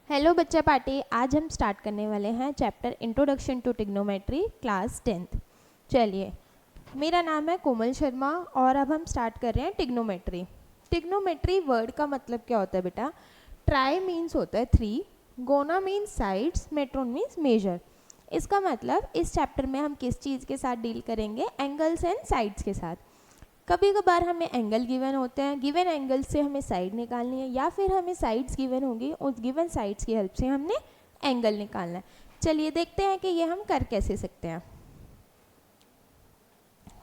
Hello बच्चा party, आज हम स्टार्ट करने वाले हैं chapter introduction to trigonometry class 10th। चलिए, मेरा नाम है कोमल शर्मा और अब हम स्टार्ट कर रहे हैं ट्रिग्नोमेट्री। ट्रिग्नोमेट्री वर्ड का मतलब क्या होता है बेटा? ट्राई मीन्स होता है 3, गोना मीन्स साइड्स, मेट्रोन मीन्स मेजर। इसका मतलब इस चैप्टर में हम किस चीज़ के साथ डील करेंगे? एंगल्स एंड साइड्स के साथ। कभी कभार हमें एंगल गिवन होते हैं, गिवन एंगल से हमें साइड निकालनी है, या फिर हमें साइड्स गिवन होगी, उस गिवन साइड्स की हेल्प से हमने एंगल निकालना है। चलिए देखते हैं कि ये हम कर कैसे सकते हैं।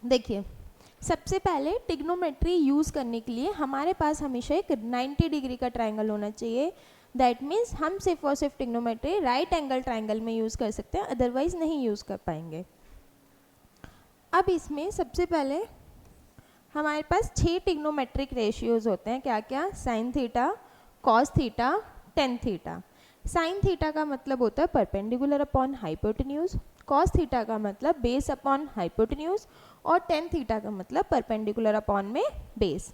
देखिए, सबसे पहले ट्रिग्नोमेट्री यूज़ करने के लिए हमारे पास हमेशा एक 90 डिग्री का ट्राइंगल होना चाहिए। दैट मीन्स हम सिर्फ और सिर्फ ट्रिग्नोमेट्री राइट एंगल ट्राइंगल में यूज़ कर सकते हैं, अदरवाइज नहीं यूज़ कर पाएंगे। अब इसमें सबसे पहले हमारे पास 6 ट्रिग्नोमेट्रिक रेशियोज होते हैं। क्या क्या? Sine theta, cos theta, tan theta. Sine theta का मतलब होता है perpendicular upon hypotenuse, cos theta का मतलब बेस अपॉन हाइपोटेन्यूज, और टेन थीटा का मतलब परपेंडिकुलर अपॉन में बेस।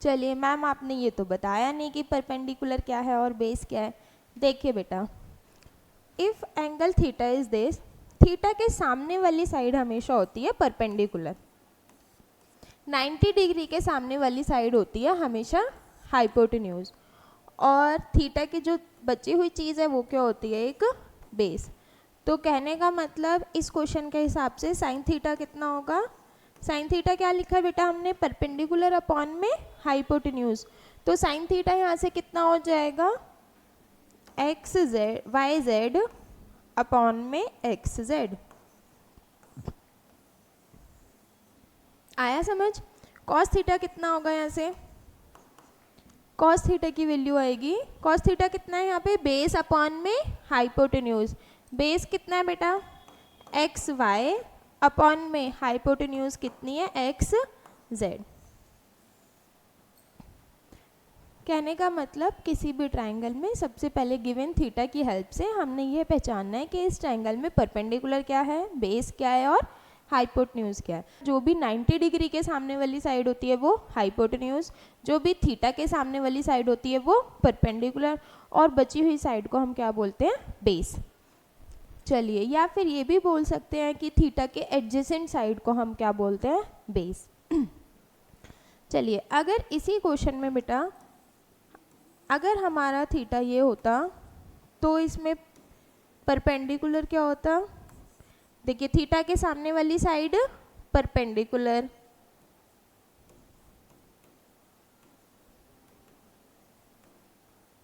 चलिए मैम, आपने ये तो बताया नहीं कि परपेंडिकुलर क्या है और बेस क्या है। देखिए बेटा, if angle theta is this, theta के सामने वाली साइड हमेशा होती है परपेंडिकुलर, 90 डिग्री के सामने वाली साइड होती है हमेशा हाइपोटेन्यूज, और थीटा की जो बची हुई चीज़ है वो क्या होती है? एक बेस। तो कहने का मतलब इस क्वेश्चन के हिसाब से साइन थीटा कितना होगा? साइन थीटा क्या लिखा है बेटा हमने? परपेंडिकुलर अपॉन में हाइपोटेन्यूज। तो साइन थीटा यहाँ से कितना हो जाएगा? X Z, Y Z upon में एक्स जेड। आया समझ? कॉस थीटा कितना होगा यहाँ से? कॉस थीटा की वैल्यू आएगी, कॉस थीटा कितना है यहाँ पे? बेस अपॉन में हाइपोटेन्यूज। बेस कितना है बेटा? एक्स वाई अपॉन में हाइपोटेन्यूज कितनी है? X Z. कहने का मतलब किसी भी ट्राइंगल में सबसे पहले गिवन थीटा की हेल्प से हमने ये पहचानना है कि इस ट्राइंगल में परपेंडिकुलर क्या है, बेस क्या है और हाइपोटेन्यूज क्या है। जो भी 90 डिग्री के सामने वाली साइड होती है वो हाइपोटेन्यूज, जो भी थीटा के सामने वाली साइड होती है वो परपेंडिकुलर, और बची हुई साइड को हम क्या बोलते हैं? बेस। चलिए, या फिर ये भी बोल सकते हैं कि थीटा के एडजेसेंट साइड को हम क्या बोलते हैं? बेस। चलिए, अगर इसी क्वेश्चन में बेटा अगर हमारा थीटा ये होता तो इसमें परपेंडिकुलर क्या होता? देखिए, थीटा के सामने वाली साइड परपेंडिकुलर,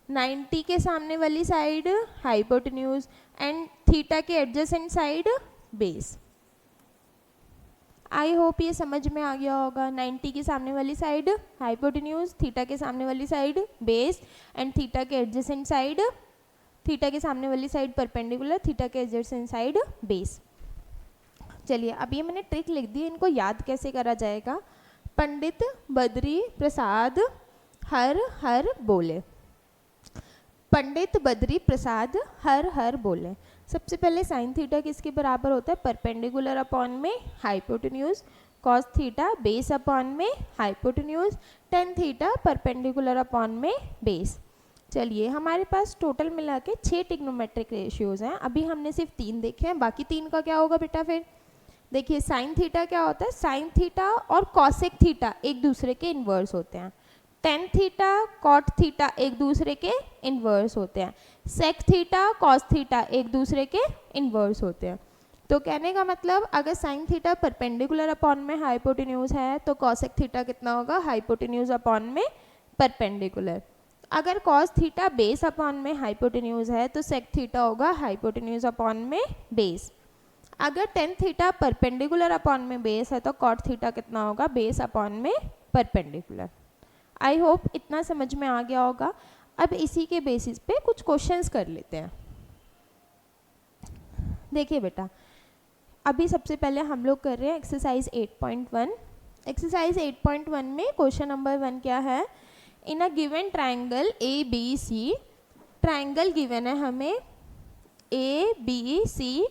नाइन्टी के सामने वाली साइड हाइपोटेन्यूज, एंड थीटा के adjacent side base. I hope ये समझ में आ गया होगा। 90 के सामने वाली साइड हाइपोटेन्यूज, थीटा के सामने वाली साइड बेस, एंड थीटा के एडजेसेंट साइड, थीटा के सामने वाली साइड परपेंडिकुलर, थीटा के एडजेसेंट साइड बेस। चलिए, अब ये मैंने ट्रिक लिख दी, इनको याद कैसे करा जाएगा? पंडित बद्री प्रसाद हर हर बोले। पंडित बद्री प्रसाद हर हर बोले। सबसे पहले साइन थीटा किसके बराबर होता है? परपेंडिकुलर अपॉन में hypotenuse, cos theta base upon में hypotenuse, tan theta perpendicular upon में बेस। चलिए, हमारे पास टोटल मिला के 6 ट्रिग्नोमेट्रिक रेशियोज हैं। अभी हमने सिर्फ 3 देखे हैं, बाकी 3 का क्या होगा बेटा? फिर देखिए, साइन थीटा क्या होता है? साइन थीटा और कॉसेक थीटा एक दूसरे के इन्वर्स होते हैं। टेन थीटा कॉट थीटा एक दूसरे के इन्वर्स होते हैं। सेक थीटा कॉस थीटा एक दूसरे के इन्वर्स होते हैं। तो कहने का मतलब अगर साइन थीटा परपेंडिकुलर अपॉन में हाइपोटेन्यूज है तो कॉसेक थीटा कितना होगा? हाइपोटेन्यूज अपॉन में परपेंडिकुलर। अगर कॉस थीटा बेस अपॉन में हाइपोटेन्यूज है तो सेक थीटा होगा हाइपोटेन्यूज अपॉन में बेस। अगर टेन थीटा परपेंडिकुलर अपॉन में बेस है तो कॉट थीटा कितना होगा? बेस अपॉन में परपेंडिकुलर। आई होप इतना समझ में आ गया होगा। अब इसी के बेसिस पे कुछ क्वेश्चंस कर लेते हैं। देखिए बेटा, अभी सबसे पहले हम लोग कर रहे हैं एक्सरसाइज 8.1। एक्सरसाइज 8.1 में क्वेश्चन नंबर 1 क्या है? In a given triangle A B C, triangle given है हमें ए बी सी,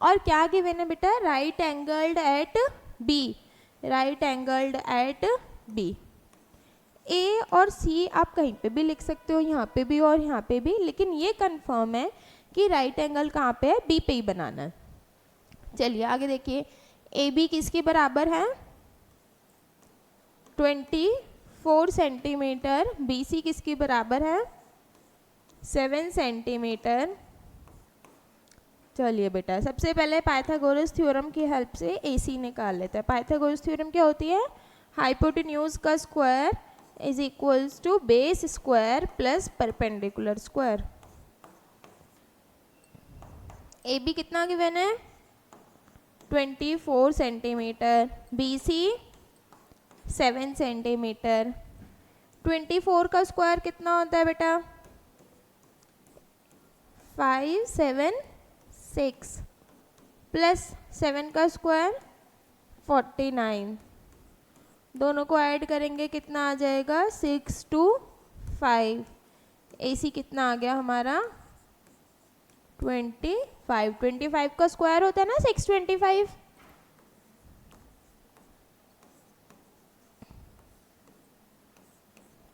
और क्या गिवन है बेटा? Right angled at B, right angled at B. A और सी आप कहीं पे भी लिख सकते हो, यहाँ पे भी और यहाँ पे भी, लेकिन ये कंफर्म है कि राइट एंगल कहाँ पे है, बी पे ही बनाना है। चलिए आगे देखिए, ए बी किसके बराबर है, 24 सेंटीमीटर। बी सी किसके बराबर है, 7 सेंटीमीटर। चलिए बेटा सबसे पहले पाइथागोरस थ्योरम की हेल्प से ए सी निकाल लेते हैं। पाइथागोरस थ्योरम क्या होती है, हाइपोटेन्यूज का square is equals to base square plus perpendicular square. A B कितना गिवन है, 24 सेंटीमीटर, बी सी 7 सेंटीमीटर। 24 का स्क्वायर कितना होता है बेटा, 5 7 6 प्लस 7 का स्क्वायर 49, दोनों को ऐड करेंगे कितना आ जाएगा, 6 2 5। ए सी कितना आ गया हमारा, 25। 25 का स्क्वायर होता है ना 625।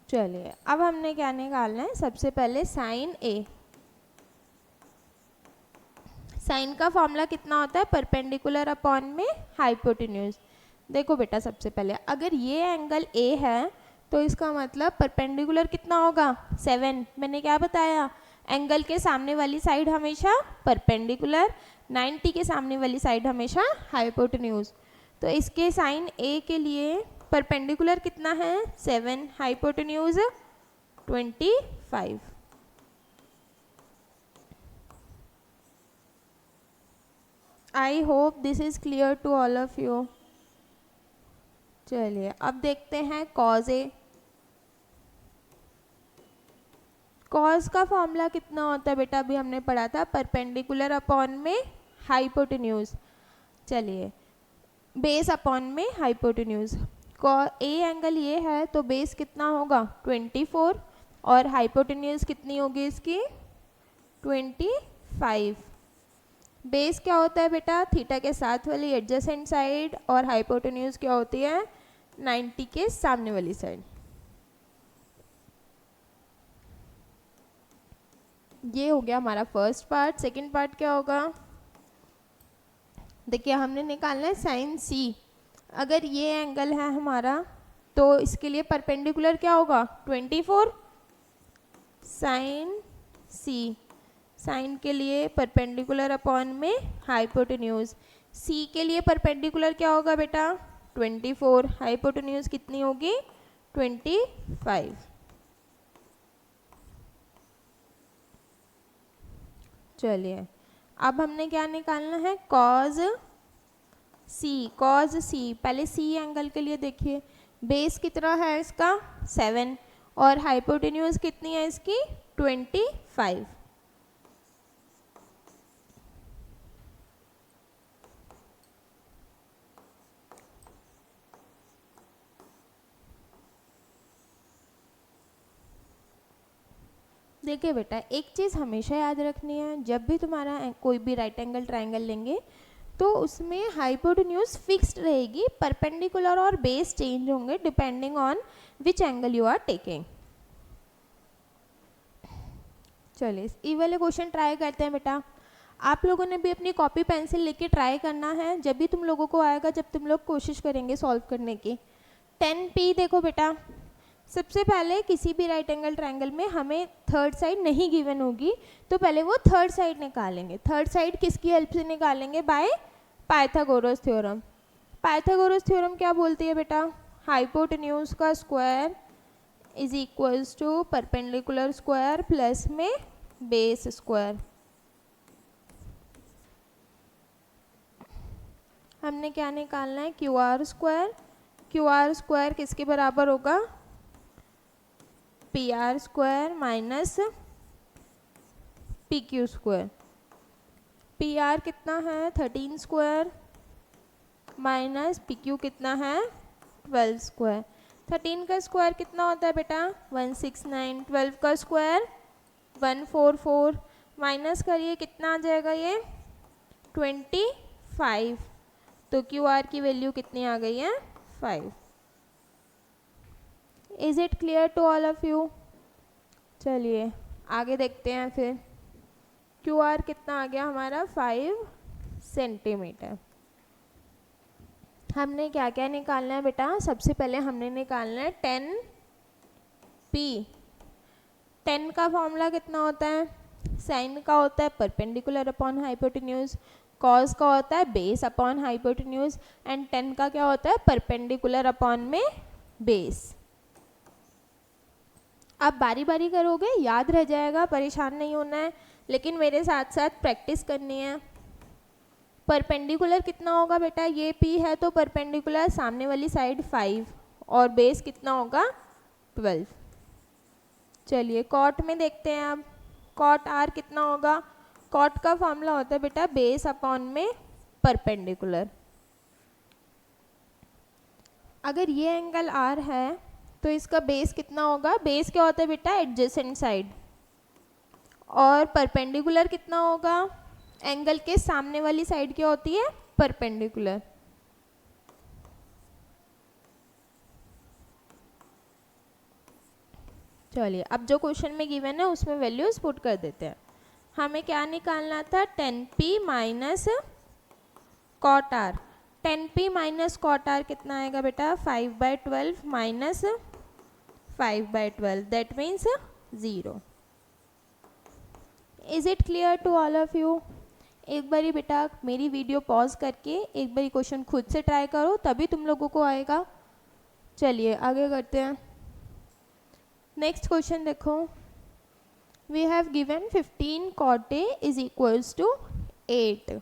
चलिए अब हमने क्या निकालना है, सबसे पहले साइन ए। साइन का फॉर्मूला कितना होता है, परपेंडिकुलर अपॉन में हाइपोटेन्यूज। देखो बेटा सबसे पहले अगर ये एंगल ए है तो इसका मतलब परपेंडिकुलर कितना होगा, 7। मैंने क्या बताया, एंगल के सामने वाली साइड हमेशा परपेंडिकुलर, 90 के सामने वाली साइड हमेशा हाइपोटेन्यूज। तो इसके साइन ए के लिए परपेंडिकुलर कितना है, 7, hypotenuse 25। I hope this is clear to all of you. चलिए अब देखते हैं कॉज ए। कॉज का फॉर्मूला कितना होता है बेटा, अभी हमने पढ़ा था, परपेंडिकुलर अपॉन में हाइपोटेन्यूज। चलिए बेस अपॉन में हाइपोटेन्यूज। ए एंगल ये है तो बेस कितना होगा, 24, और हाइपोटेन्यूज कितनी होगी इसकी, 25। बेस क्या होता है बेटा, थीटा के साथ वाली एडजेसेंट साइड, और हाइपोटेन्यूज क्या होती है, 90 के सामने वाली साइड। ये हो गया हमारा फर्स्ट पार्ट। सेकंड पार्ट क्या होगा, देखिए हमने निकालना है साइन सी। अगर ये एंगल है हमारा तो इसके लिए परपेंडिकुलर क्या होगा, 24 साइन सी। साइन के लिए परपेंडिकुलर अपॉन में हाइपोटेन्यूज। सी के लिए परपेंडिकुलर क्या होगा बेटा, 24, हाइपोटेन्यूज कितनी होगी, 25। चलिए अब हमने क्या निकालना है, कॉज सी। कॉज सी, पहले सी एंगल के लिए देखिए, बेस कितना है इसका, 7, और हाइपोटेन्यूज कितनी है इसकी, 25। देखिए बेटा एक चीज़ हमेशा याद रखनी है, जब भी तुम्हारा कोई भी राइट एंगल ट्राइंगल लेंगे तो उसमें हाइपोटेन्यूज फिक्स्ड रहेगी, परपेंडिकुलर और बेस चेंज होंगे depending on which angle you are taking. चलिए ई वाले क्वेश्चन ट्राई करते हैं बेटा। आप लोगों ने भी अपनी कॉपी पेंसिल लेके ट्राई करना है, जब भी तुम लोगों को आएगा जब तुम लोग कोशिश करेंगे सॉल्व करने की। 10P देखो बेटा, सबसे पहले किसी भी राइट एंगल ट्रायंगल में हमें थर्ड साइड नहीं गिवन होगी, तो पहले वो थर्ड साइड निकालेंगे। थर्ड साइड किसकी हेल्प से निकालेंगे, by Pythagoras theorem. Pythagoras theorem क्या बोलती है बेटा, हाइपोटेन्यूज का square is equals to perpendicular square plus में बेस स्क्वायर। हमने क्या निकालना है, Q R square. Q R square किसके बराबर होगा, P R square minus P Q square. P R कितना है, 13 स्क्वायर माइनस पी क्यू कितना है, 12 स्क्वायर। 13 का स्क्वायर कितना होता है बेटा, 169। 12 का स्क्वायर 144, माइनस करिए कितना आ जाएगा ये, 25। तो क्यू आर की वैल्यू कितनी आ गई है, 5। Is it clear to all of you? चलिए आगे देखते हैं फिर। क्यू आर कितना आ गया हमारा 5 सेंटीमीटर। हमने क्या क्या निकालना है बेटा? सबसे पहले हमने निकालना है 10p। 10 का फॉर्मूला कितना होता है? साइन का होता है परपेंडिकुलर अपॉन हाइपोटेन्यूज, कॉस का होता है बेस अपॉन हाइपोटेन्यूज, एंड 10 का क्या होता है? परपेंडिकुलर अपॉन में बेस। आप बारी बारी करोगे याद रह जाएगा, परेशान नहीं होना है, लेकिन मेरे साथ साथ प्रैक्टिस करनी है। परपेंडिकुलर कितना होगा बेटा? ये p है तो परपेंडिकुलर सामने वाली साइड 5 और बेस कितना होगा? 12। चलिए कॉट में देखते हैं अब। कॉट आर कितना होगा? कॉट का फॉर्मूला होता है बेटा बेस अपॉन में परपेंडिकुलर। अगर ये एंगल आर है तो इसका बेस कितना होगा? बेस क्या होता है बेटा? Adjacent side. और परपेंडिकुलर कितना होगा? एंगल के सामने वाली साइड क्या होती है? परपेंडिकुलर। चलिए अब जो क्वेश्चन में गिवन है उसमें वैल्यूज पुट कर देते हैं। हमें क्या निकालना था? 10p minus cot R. 10p minus cot R कितना आएगा बेटा? 5/12 minus 5/12, that means 0। Is it clear to all of you? एक बारी बेटा मेरी वीडियो पॉज करके एक बारी क्वेश्चन खुद से ट्राई करो, तभी तुम लोगों को आएगा। चलिए आगे करते हैं। नेक्स्ट क्वेश्चन देखो। We have given 15 cot A is equals to 8.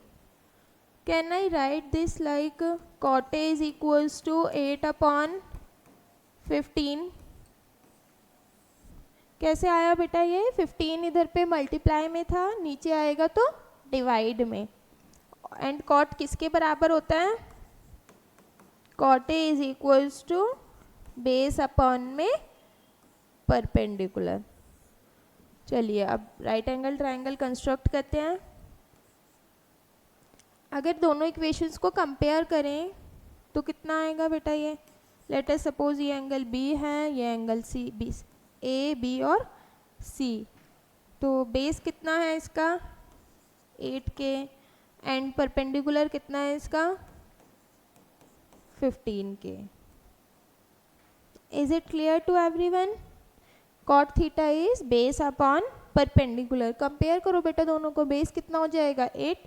Can I write this like cot A is equals to 8 upon 15? कैसे आया बेटा ये? 15 इधर पे मल्टीप्लाई में था, नीचे आएगा तो डिवाइड में। एंड कॉट किसके बराबर होता है? cot A is equals to base upon में परपेंडिकुलर। चलिए अब राइट एंगल ट्रायंगल कंस्ट्रक्ट करते हैं। अगर दोनों इक्वेशंस को कंपेयर करें तो कितना आएगा बेटा? ये लेट अस सपोज ये एंगल B है, ये angle C, B, A, B और C। तो बेस कितना है इसका? 8K। एंड परपेंडिकुलर कितना है इसका? 15K। Is it clear to everyone? Cot theta is base upon perpendicular. Compare करो बेटा दोनों को। बेस कितना हो जाएगा? 8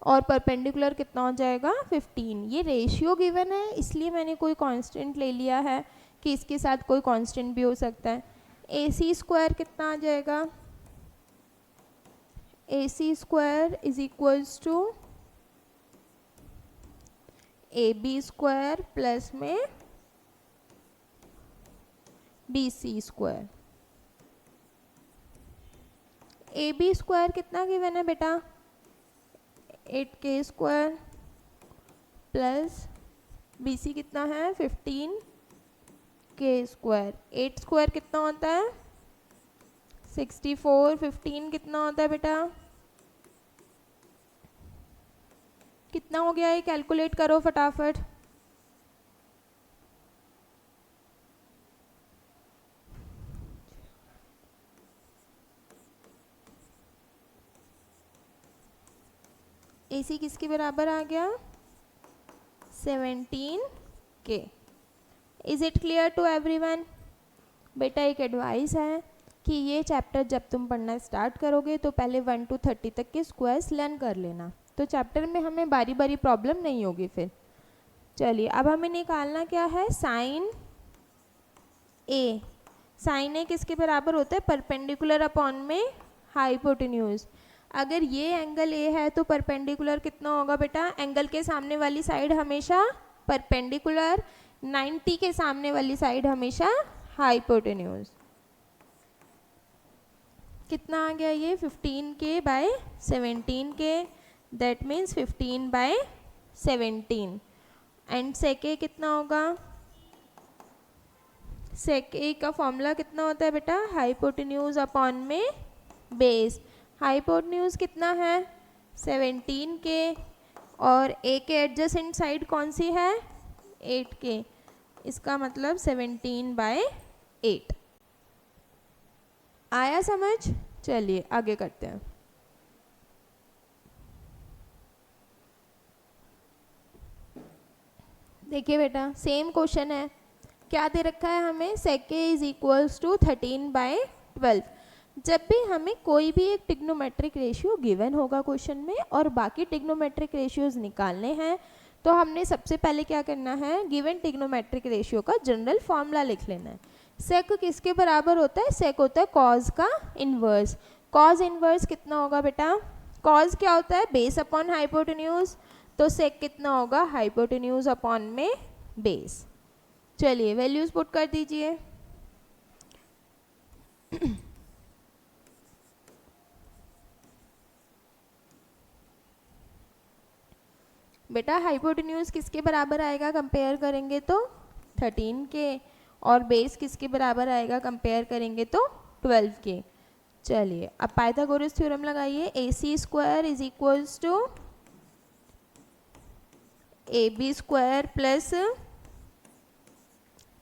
और परपेंडिकुलर कितना हो जाएगा? 15। ये रेशियो गिवन है इसलिए मैंने कोई कांस्टेंट ले लिया है कि इसके साथ कोई कांस्टेंट भी हो सकता है। AC स्क्वायर कितना आ जाएगा? AC square is equals to AB square plus में BC स्क्वायर। AB स्क्वायर कितना गिवन है बेटा? 8K स्क्वायर प्लस BC कितना है? 15K square. 8 स्क्वायर कितना होता है? 64। 15 कितना होता है बेटा? कितना हो गया ये? कैलकुलेट करो फटाफट। AC किसके बराबर आ गया? 17K। Is it clear to everyone? बेटा एक एडवाइस है कि ये चैप्टर जब तुम पढ़ना स्टार्ट करोगे तो पहले 1 to 30 तक के स्क्वायर्स लर्न कर लेना, तो चैप्टर में हमें बारी बारी प्रॉब्लम नहीं होगी फिर। चलिए अब हमें निकालना क्या है? Sign A। साइन A किसके बराबर होता है? परपेंडिकुलर अपॉन में हाइपोटेन्यूज। अगर ये एंगल A है तो परपेंडिकुलर कितना होगा बेटा? एंगल के सामने वाली साइड हमेशा परपेंडिकुलर, 90 के सामने वाली साइड हमेशा हाइपोटेन्यूज। कितना आ गया ये? 15K by 17K, that means 15/17। And sec A कितना होगा? सेक A का फॉर्मूला कितना होता है बेटा? हाइपोटेन्यूज अपॉन में बेस। हाइपोटेन्यूज कितना है? 17K और A के एडजेसेंट साइड कौन सी है? 8K। इसका मतलब 17/17। 8। आया समझ? चलिए आगे करते हैं। देखिए बेटा सेम क्वेश्चन है, क्या दे रखा है हमें, sec a is equals to 13/12। जब भी हमें कोई भी एक टिग्नोमेट्रिक रेशियो गिवन होगा क्वेश्चन में और बाकी टिग्नोमेट्रिक रेशियोज निकालने हैं, तो हमने सबसे पहले क्या करना है, गिवन टिग्नोमेट्रिक रेशियो का जनरल फॉर्मूला लिख लेना है। सेक किसके बराबर होता है, सेक होता है कॉज का इन्वर्स। कॉज इन्वर्स कितना होगा बेटा, कॉज क्या होता है, बेस अपॉन हाइपोटेन्यूज, तो सेक कितना होगा, हाइपोटेन्यूज अपॉन में बेस। चलिए वैल्यूज पुट कर दीजिए। बेटा हाइपोटेन्यूज किसके बराबर आएगा कंपेयर करेंगे तो 13 के, और बेस किसके बराबर आएगा कंपेयर करेंगे तो 12 के। चलिए अब पाइथागोरस थ्योरम लगाइए, AC square is equals to AB square plus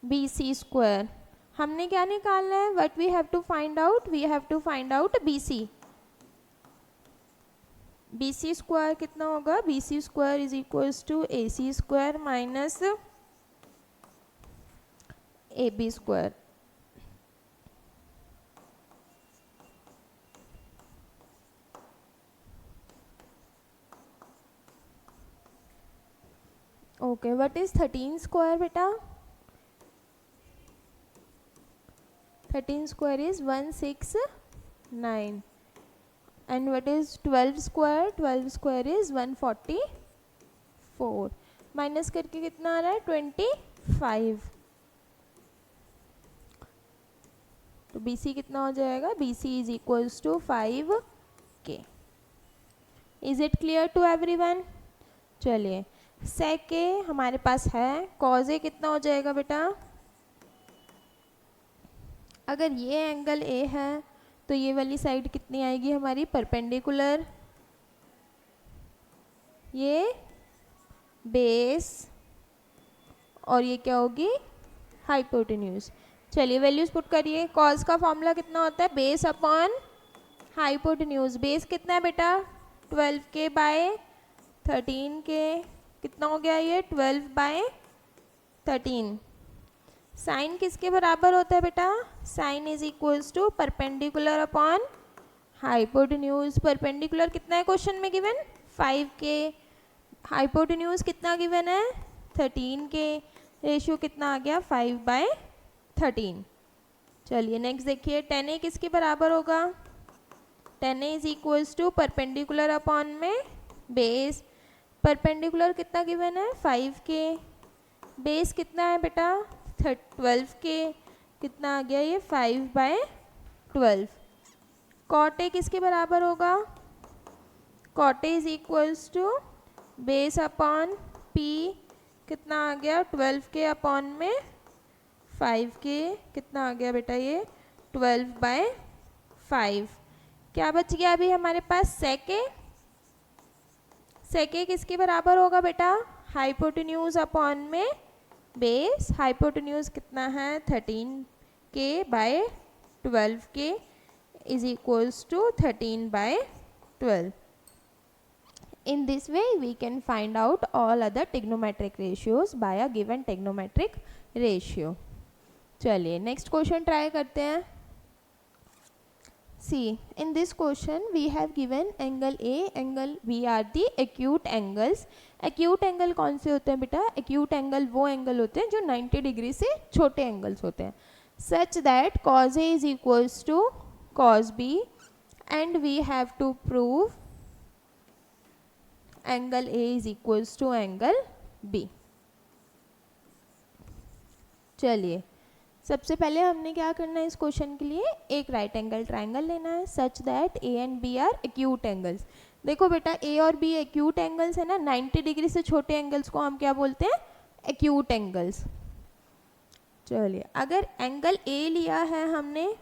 BC square. हमने क्या निकालना है, what we have to find out, we have to find out BC। BC square कितना होगा, BC square is equals to AC square minus AB square. Okay what is 13 square बेटा, 13 square is 169 and what is 12 square, 12 square is 144, minus करके कितना आ रहा है 25, तो BC कितना हो जाएगा, BC is equals to 5K। Is it clear to everyone? चलिए sec A हमारे पास है, cos A कितना हो जाएगा बेटा, अगर ये एंगल A है तो ये वाली साइड कितनी आएगी हमारी परपेंडिकुलर, ये बेस और ये क्या होगी हाइपोटेन्यूज। चलिए वैल्यूज पुट करिए। कॉस का फॉर्मूला कितना होता है, बेस अपॉन हाइपोटेन्यूज। बेस कितना है बेटा 12K बाय 13K, कितना हो गया ये 12/13। साइन किसके बराबर होता है बेटा, sine is equals to perpendicular upon hypotenuse. Perpendicular कितना है क्वेश्चन में गिवन 5K, हाइपोटेन्यूज कितना गिवन है 13K, रेशियो कितना आ गया 5/13। चलिए नेक्स्ट देखिए, tan A किसके बराबर होगा, tan A is equals to perpendicular upon में बेस। परपेंडिकुलर कितना गिवन है 5K, बेस कितना है बेटा 12K, कितना आ गया ये 5/12। cot A किसके बराबर होगा, cot A is equals to base upon P, कितना आ गया 12K अपॉन में 5K, कितना आ गया बेटा ये 12/5। क्या बच गया अभी हमारे पास sec A, sec A किसके बराबर होगा बेटा, हाइपोटेन्यूज अपॉन में बेस। हाइपोटेन्यूज कितना है 13K by 12K is equals to 13/12। In this way we can find out all other trigonometric ratios by a given trigonometric ratio. चलिए नेक्स्ट क्वेश्चन ट्राई करते हैं। See, in this question we have given angle A, angle B are the acute angles. acute angle कौन से होते हैं बेटा, acute angle वो angle होते हैं जो 90 डिग्री से छोटे एंगल्स होते हैं। such that cos A is equals to cos B and we have to prove angle A is equals to angle B. चलिए सबसे पहले हमने क्या करना है इस क्वेश्चन के लिए, एक राइट एंगल ट्राइंगल लेना है such that A and B are acute angles. देखो बेटा A और B एक्यूट एंगल्स है ना, 90 डिग्री से छोटे एंगल्स को हम क्या बोलते हैं एक्यूट एंगल्स। चलिए अगर एंगल A लिया है हमने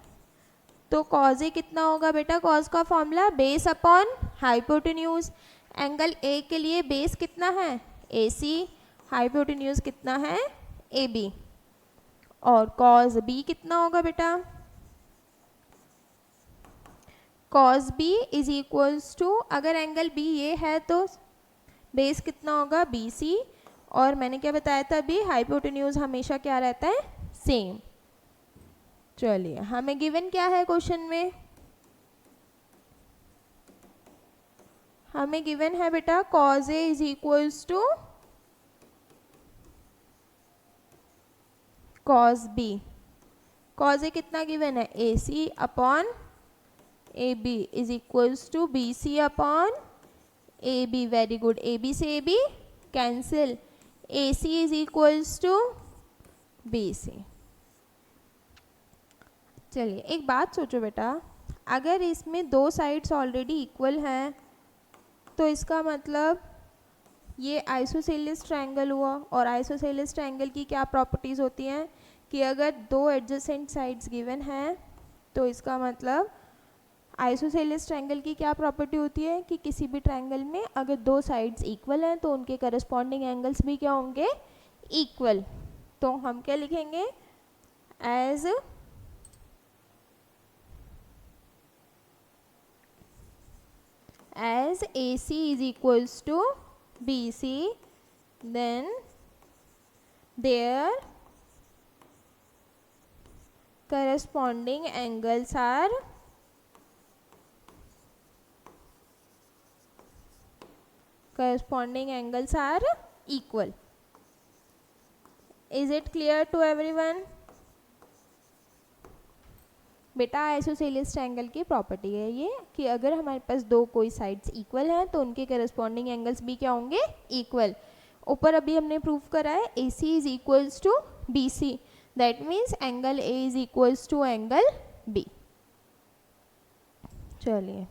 तो cos A कितना होगा बेटा, cos का formula base upon hypotenuse. Angle A के लिए बेस कितना है AC, हाइपोटेन्यूज कितना है AB, और कॉज बी कितना होगा बेटा, cos B is equals to, अगर एंगल बी ये है तो बेस कितना होगा बी सी, और मैंने क्या बताया था अभी, हाइपोटेन्यूज हमेशा क्या रहता है, सेम। चलिए हमें गिवन क्या है क्वेश्चन में, हमें गिवन है बेटा cos A is equals to cos B, cos A कितना गिवन है, A C upon A B is equals to B C upon A B, very good, A B से A B cancel, A C is equals to B C. चलिए एक बात सोचो बेटा, अगर इसमें दो साइड्स ऑलरेडी इक्वल हैं तो इसका मतलब ये आइसोसेलेस ट्रायंगल हुआ, और आइसोसेलेस ट्रायंगल की क्या प्रॉपर्टीज़ होती हैं कि अगर दो एडजेसेंट साइड्स गिवन हैं तो इसका मतलब आइसोसेलेस ट्रायंगल की क्या प्रॉपर्टी होती है कि किसी भी ट्रायंगल में अगर दो साइड्स इक्वल हैं तो उनके करस्पॉन्डिंग एंगल्स भी क्या होंगे, इक्वल। तो हम क्या लिखेंगे, as AC is equals to BC, then their corresponding angles are equal. Is it clear to everyone? बेटा आइसोसेलेस ट्रायंगल की प्रॉपर्टी है ये कि अगर हमारे पास दो कोई साइड्स इक्वल हैं तो उनके करस्पॉन्डिंग एंगल्स भी क्या होंगे, इक्वल। ऊपर अभी हमने प्रूव करा है A C is equals to B C, that means angle A is equals to angle B. चलिए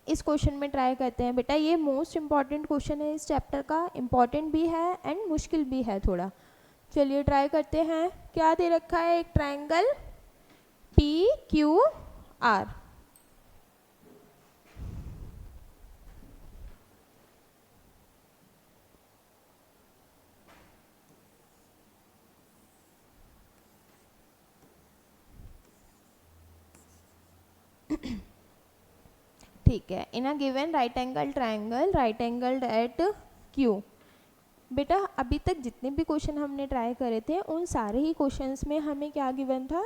इस क्वेश्चन में ट्राई करते हैं बेटा, ये मोस्ट इम्पॉर्टेंट क्वेश्चन है इस चैप्टर का, इम्पॉर्टेंट भी है एंड मुश्किल भी है थोड़ा। चलिए ट्राई करते हैं, क्या दे रखा है, एक ट्रायंगल पी क्यू आर, ठीक है, in a given right angle triangle, right angled at Q. बेटा अभी तक जितने भी क्वेश्चन हमने ट्राई करे थे उन सारे ही क्वेश्चंस में हमें क्या गिवन था,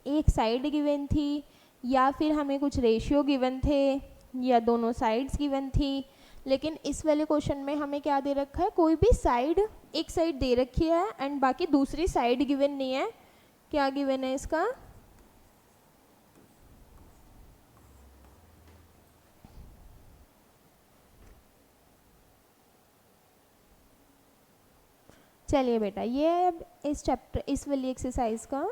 एक साइड गिवन थी, या फिर हमें कुछ रेशियो गिवन थे, या दोनों साइड्स गिवन थी। लेकिन इस वाले क्वेश्चन में हमें क्या दे रखा है, कोई भी साइड, एक साइड दे रखी है एंड बाकी दूसरी साइड गिवन नहीं है। क्या गिवन है इसका, चलिए बेटा ये अब इस चैप्टर, इस वाली एक्सरसाइज का,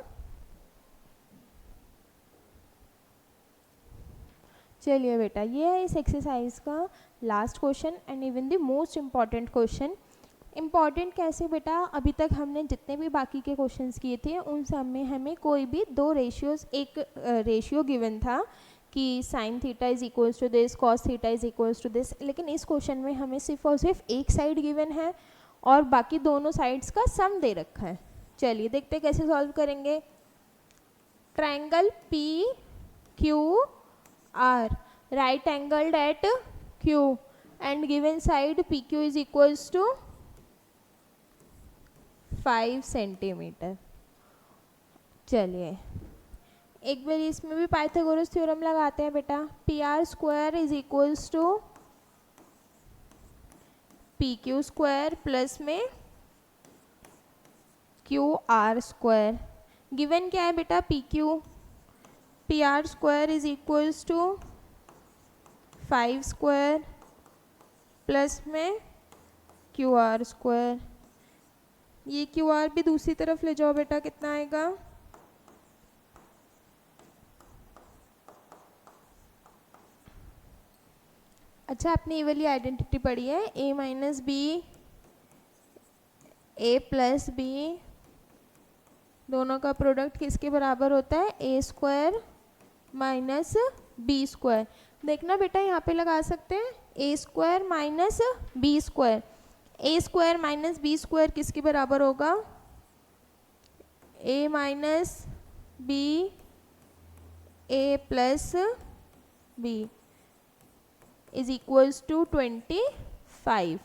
चलिए बेटा ये है इस एक्सरसाइज का last question and even the most important question. Important कैसे बेटा, अभी तक हमने जितने भी बाकी के क्वेश्चंस किए थे उन सब में हमें कोई भी दो रेशियोज, एक रेशियो गिवन था कि sine theta is equals to this, cos theta is equals to this, लेकिन इस क्वेश्चन में हमें सिर्फ और सिर्फ एक साइड गिवन है और बाकी दोनों साइड्स का सम दे रखा है। चलिए देखते हैं कैसे सॉल्व करेंगे। Triangle P Q R, right angled at Q and given side PQ is equals to 5 centimetre. चलिए एक बार इसमें भी पाइथागोरस थ्योरम लगाते हैं बेटा, P R square is equals to P Q square plus में क्यू आर स्क्वायर। गिवन क्या है बेटा, P Q, P R square is equals to 5 square plus में क्यू आर स्क्वायर। ये क्यू आर भी दूसरी तरफ ले जाओ बेटा, कितना आएगा, अच्छा आपने ये वाली आइडेंटिटी पढ़ी है, A minus B, A plus B, दोनों का प्रोडक्ट किसके बराबर होता है, A square minus B square. देखना बेटा यहाँ पे लगा सकते हैं, A square minus B square, A square minus B square किसके बराबर होगा, A minus B A plus B is equals to 25।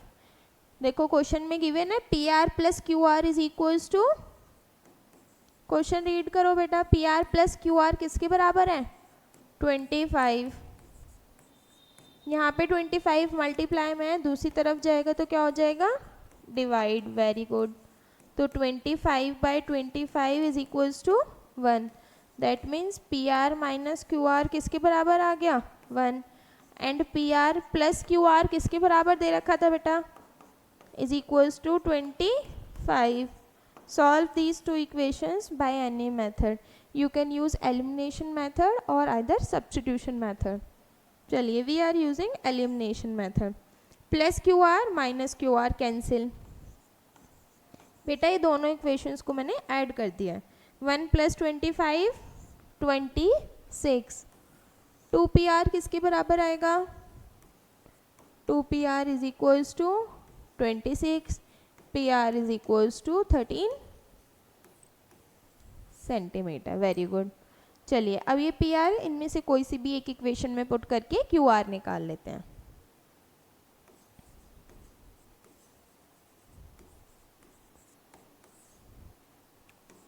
देखो क्वेश्चन में गिवन है P R plus Q R is equals to, question read करो बेटा, P R plus Q R किसके बराबर है 25। यहाँ पे 25 मल्टीप्लाई में दूसरी तरफ जाएगा तो क्या हो जाएगा डिवाइड, वेरी गुड। तो 25/25 is equals to 1। That means P R minus Q R किसके बराबर आ गया 1, and P R plus Q R किसके बराबर दे रखा था बेटा is equals to 25। Solve these two equations by any method. You can use elimination method or either substitution method. चलिए we are using elimination method. Plus Q are minus Q are cancel. बेटा ये दोनों equations को मैंने add कर दिया है। 1 + 25 26। 2pr किसके बराबर आएगा 2pr is equals to 26, pr is equals to 13 centimetre. Very good. चलिए अब ये pr इनमें से कोई सी भी एक इक्वेशन में पुट करके qr निकाल लेते हैं।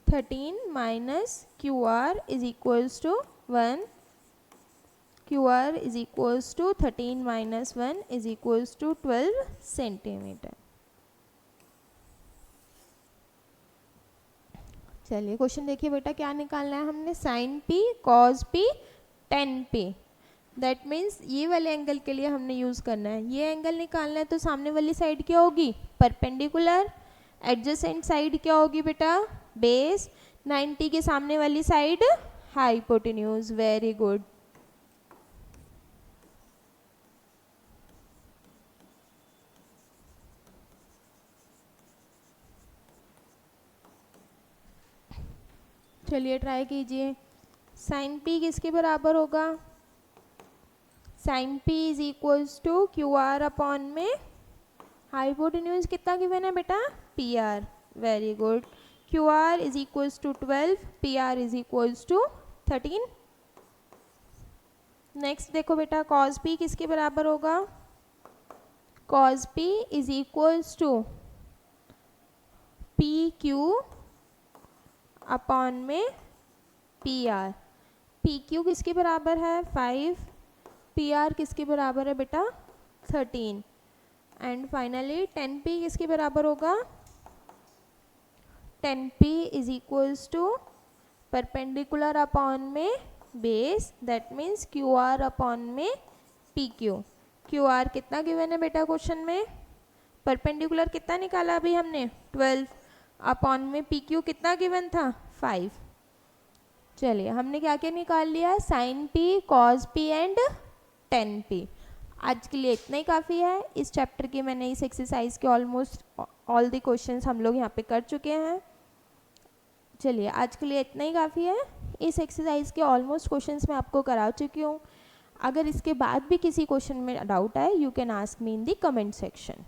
Thirteen minus Q R is equals to 1, Q R is equals to 13 minus 1 is equals to 12 centimetre. चलिए क्वेश्चन देखिए बेटा, क्या निकालना है हमने, sine P cos P tan P. That means ये वाले एंगल के लिए हमने यूज़ करना है, ये एंगल निकालना है तो सामने वाली साइड क्या होगी परपेंडिकुलर, एडजेसेंट साइड क्या होगी बेटा बेस, 90 के सामने वाली साइड हाइपोटेन्यूज। Very good. चलिए ट्राई कीजिए। साइन पी किसके बराबर होगा, sine P is equals to Q R upon में हाइपोटेन्यूज कितना गिवन है बेटा P R. Very good. Q R is equals to 12, P R is equals to 13। Next देखो बेटा, कॉस पी किसके बराबर होगा, cos P is equals to P Q upon में पी आर। पी क्यू किसके बराबर है 5, पी आर किसके बराबर है बेटा 13, एंड फाइनली 10p किसके बराबर होगा, 10p is equals to perpendicular upon में base, that means Q R upon में पी क्यू। क्यू आर कितना गिवन है बेटा क्वेश्चन में, परपेंडिकुलर कितना निकाला अभी हमने 12, अपॉन में पी क्यू कितना गिवन था 5। चलिए हमने क्या क्या निकाल लिया, sine P cos P and 10p। आज के लिए इतना ही काफ़ी है। इस चैप्टर के मैंने इस एक्सरसाइज के ऑलमोस्ट ऑल द क्वेश्चंस हम लोग यहाँ पे कर चुके हैं। चलिए आज के लिए इतना ही काफ़ी है। इस एक्सरसाइज के ऑलमोस्ट क्वेश्चंस मैं आपको करा चुकी हूँ। अगर इसके बाद भी किसी क्वेश्चन में डाउट आए, you can ask me in the comment section.